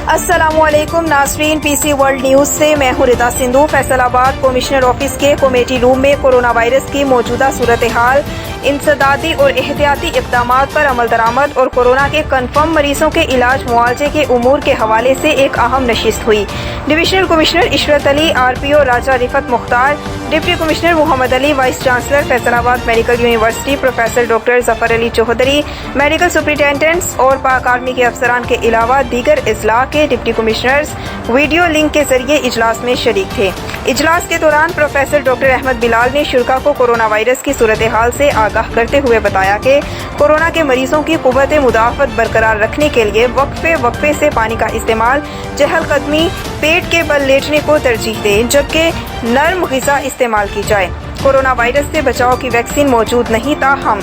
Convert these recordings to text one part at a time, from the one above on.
السلام علیکم ناظرین، پی سی ورلڈ نیوز سے میں ہوں ردا سندھو۔ فیصل آباد کمشنر آفس کے کمیٹی روم میں کورونا وائرس کی موجودہ صورتحال، انسدادی اور احتیاطی اقدامات پر عمل درآمد اور کورونا کے کنفرم مریضوں کے علاج معالجے کے امور کے حوالے سے ایک اہم نشست ہوئی۔ ڈویژنل کمشنر عشرت علی، آر پی او راجہ رفت مختار، ڈپٹی کمشنر محمد علی، وائس چانسلر فیصل آباد میڈیکل یونیورسٹی پروفیسر ڈاکٹر ظفر علی چودھری، میڈیکل سپرنٹینڈنٹس اور پاک آرمی کے افسران کے علاوہ دیگر اضلاع کے ڈپٹی کمشنرز ویڈیو لنک کے ذریعے اجلاس میں شریک تھے۔ اجلاس کے دوران پروفیسر ڈاکٹر احمد بلال نے شرکاء کو کورونا وائرس کی صورتحال سے آگاہ کرتے ہوئے بتایا کہ کورونا کے مریضوں کی قوت مدافعت برقرار رکھنے کے لیے وقفے سے پانی کا استعمال، چہل قدمی، پیٹ کے بل لیٹنے کو ترجیح دیں، جبکہ نرم غذا استعمال کی جائے۔ کورونا وائرس سے بچاؤ کی ویکسین موجود نہیں، تاہم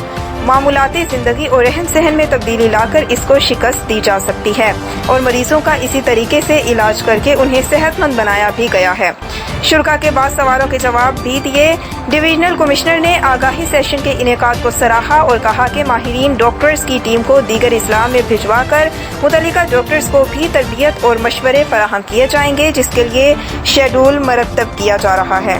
معمولاتی زندگی اور رہن سہن میں تبدیلی لا کر اس کو شکست دی جا سکتی ہے اور مریضوں کا اسی طریقے سے علاج کر کے انہیں صحت مند بنایا بھی گیا ہے۔ شرکاء کے بعض سوالوں کے جواب بھی دیے۔ ڈویژنل کمشنر نے آگاہی سیشن کے انعقاد کو سراہا اور کہا کہ ماہرین ڈاکٹرز کی ٹیم کو دیگر اضلاع میں بھجوا کر متعلقہ ڈاکٹرز کو بھی تربیت اور مشورے فراہم کیے جائیں گے، جس کے لیے شیڈول مرتب کیا جا رہا ہے۔